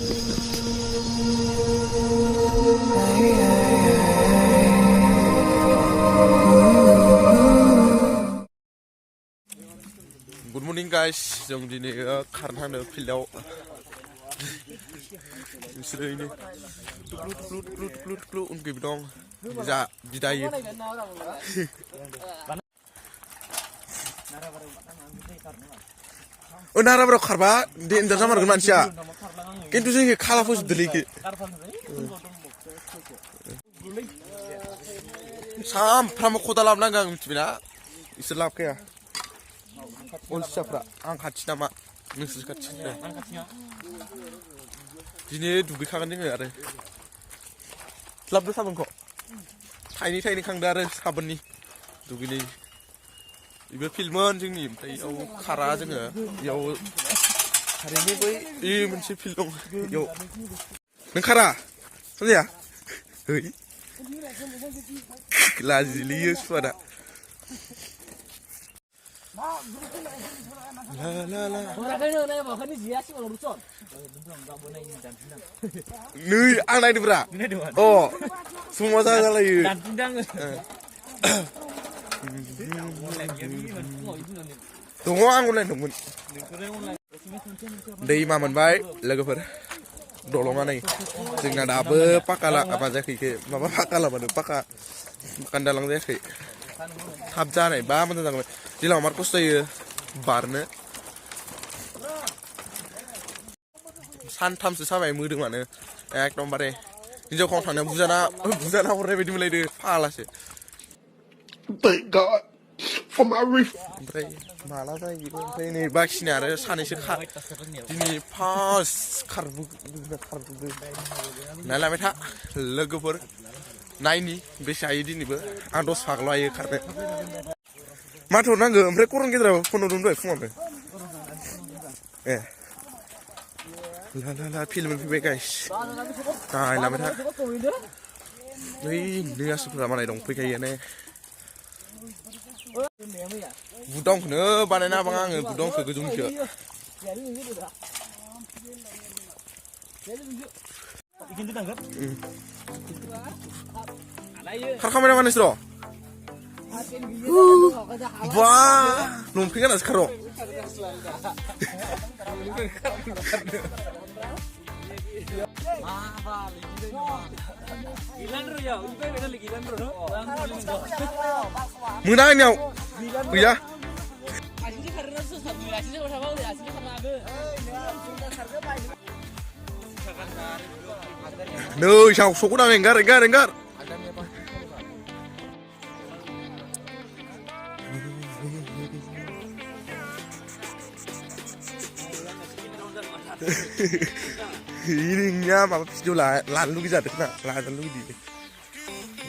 Good morning guys, जों दिनै खारनो थांनो फिल्डआव बिसोरो ini प्लुट उनखैबो दं जा बिदायो नाराबाराव खारबा देन्जार जामारगोन मानसिया खिन्थु जोंखौ खाला फोजोबदोलै सामफ्रामबो खदाल लाबोनांगौ आं मिथिबायना इसोर लाबोखाया अलसियाफ्रा आं खाथि नामा नोंसोर खाथि दिनै दुगैखागोन जोङो आरो लाबोदो साबोनखौ थाइनै खांदो आरो साबोननि दुगैनाय बेबो फिल्डमोन जोंनि ओमफ्राय इयाव खारा जोङो इयाव खारैनि बै मोनसे फिल्ड दं इयाव नों खारा संजाया है लाजिलियो सुवादा नै आं नायदोंब्रा अ समाव जालायो दङ आं अनलाइन दंमोन दैमा मोनबाय लोगोफोर दलङा नै जोंना दाबो पाका लामा जायाखै माबा पाका लामानो पाका दालां जायाखै थाब जानाय बा मोजां जागौमोन दैलाङाव मार खस्थ' जायो बारनो सानथामसो साबाय मोदोमानो एकदमबारे हिनजावखौ थांनायाव बुजाना हरनाय बायदि मोनलायदो फालासो Thank God for my refund. ओमफ्राय माला जायो ओमफ्राय नै बाखिना आरो सानैसो दिनै फार्स्ट खारबोदो नायलाबाय था लोगोफोर नायनि बेसे हायो दिनैबो आं 10 फागल' हायो खारनो माथो हरनांगौ ओमफ्राय करन गेजेराव फन हरदों दहाय फुङावनो ए ला फिल्म मोनफैबाय गाइस नायलाबाय था बै नोआसुफोरा मालाय दंफैखायोआनो बुदांखौनो बानायना होबां आङो बुदांखौ गोजौनिखौ खारखांबाय नामा नोंसोर बा लंपेन्ट गानासो खार' मोना आंनियाव गैया नै सावस'खौ नां एंगार ini माबा भिडिअ लानो लुगैजादों ना लानो लुगैदों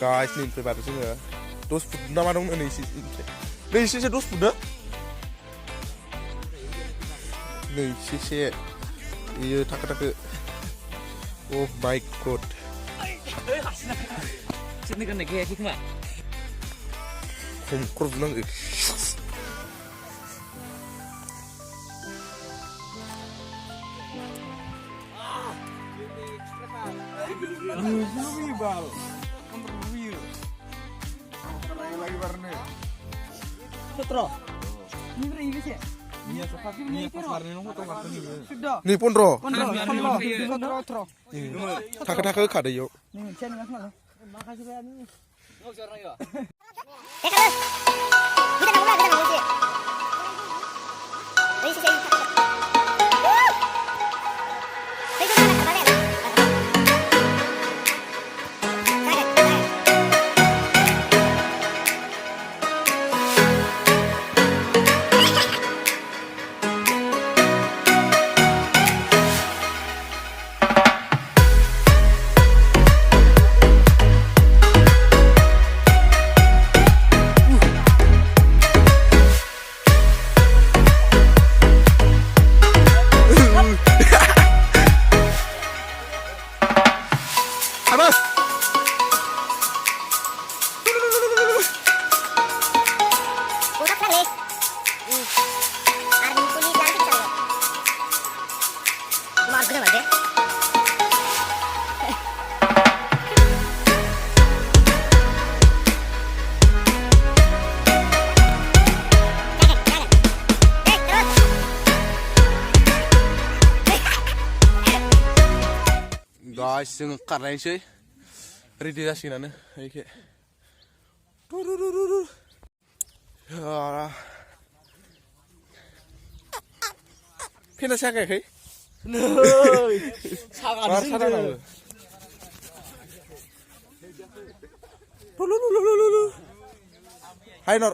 गाइस निफ्राय बारो जोङो 10 फुट ना मा दं नैसेसो 10 फुट नैसेसे इयो थाखो oh my god sini kan lagi hikmah हमख्रब नांगौ nih 15 थाखो खादो इयाव Mark, guys जों खारनायसै रेडि जासिगोनानो एखे फेना सागायाखै नै सागानो हाय नर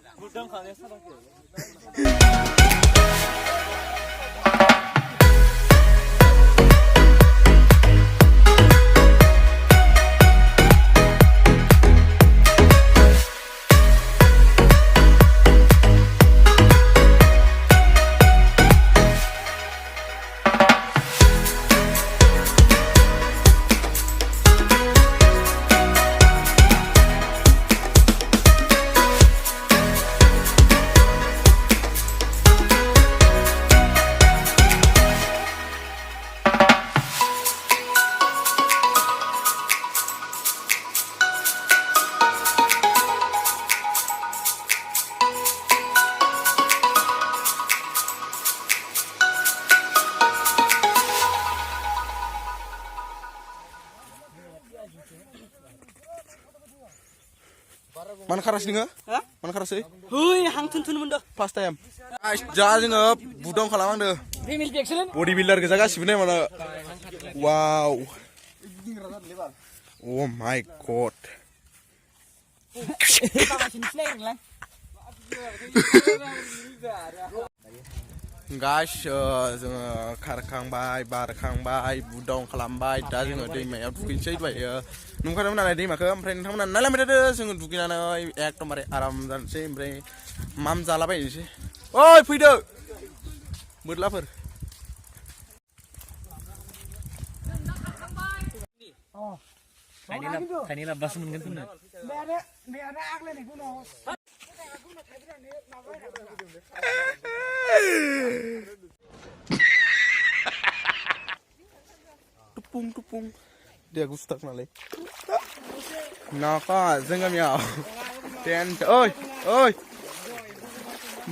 Mana karas nih nggak? Mana karas sih? Hui, hang tun mundo. First time. Jadi nggak budong kalamang deh. Bodybuilder ke jaga sih mana? Wow. Oh my god. Guys, जोङो खारखांबाय बारखांबाय बुदाव खालामबाय दा जोङो दैमायाव दुगैनोसै दहाय नुखादोंमोन नालाय दैमाखौ ओमफ्राय नोंथांमोना नायलांबाय थादो जोङो दुगैनानै एकदमबारे आराम जानोसै ओमफ्राय माम जालाबायनोसै ओइ फैदो बोरलाफोर Ini lah bas mungkin tuh. Tupung dia aku stuck nalai naka zengam ya tent oi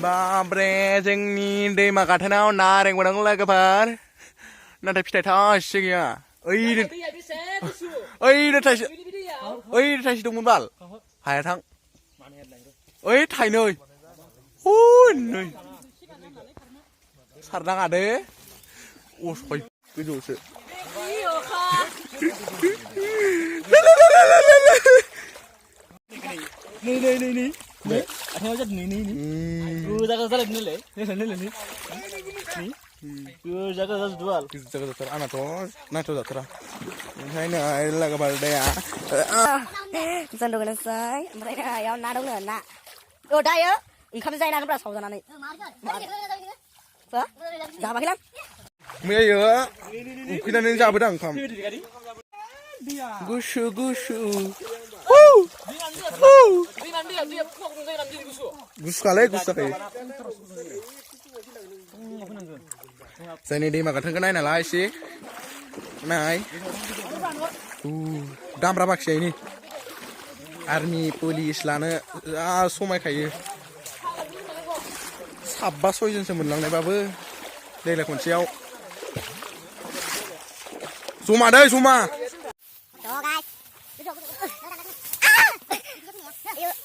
babre जोंनि दैमा गाथोनाव नारें बोदों लोगोफोर नाथाय फिथाइ थाइसे गैया ओइ थाइसे दंमोन बाल हाया थां ओइ थाइनै नै सारनाङा दे असय गोजौसो Nih. Ada aja nih. Jaga jalan nih le. Nih. Jaga jual. Jaga anak tuh, nah tuh jatra. Ini laga balde ya. Dân đồ này sai, mà đây là na đâu nữa nè. Đồ đây á, không dây na nó là sầu giờ này. Hả? Dạ bà cái lắm. Mày nhớ, khi nào nên ra với đằng không? Gusu. Gusu kali. Saya ini di makan tengah ini lah sih. Nai. Dam berapa sih ini? Army Police lana, somai kayu. Sabah soalnya semenang nih babu. Đây là con treo. Suma đây, Suma.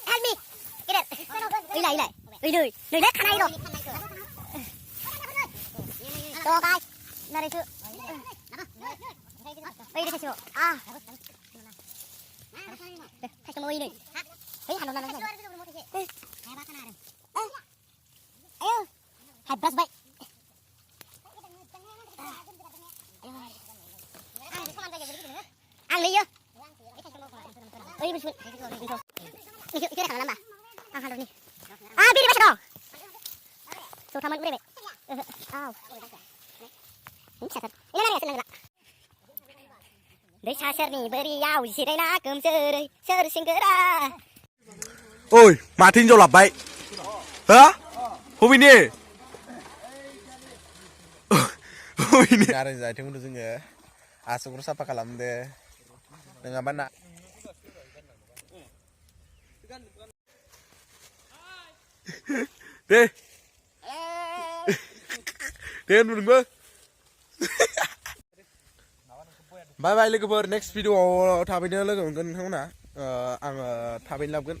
Help me. Get it. Lại. Lười lết khăn này rồi. Đó guys. Nào đây chứ. Đây đây chứ. À. Thay cho môi này. Thấy hành nó này. Ayo. Hai bas baik. Ăn đi chưa? Ơi bên xuống. Đi chưa thằng làm bà. Ăn hàng đi. À đi bắt đầu. Số tham ăn đây mẹ. Ao. Chặt thật. Ini lah Đấy xa xe này beri yau gì đây na cơm chơi đây. Chơi sinh ra. Ôi, Martin cho lặp vậy. Hả? Hôm nay. Sekarang saya tunggu dulu ya. Asuk rusak apa kalam deh. Dengan mana? Deh. Deh, nunggu. बाय बाय लोगोफोर next भिडिअआव थाबैनो लोगो मोनगोन नोंथांमोना आङो थाबैनो लाबोगोन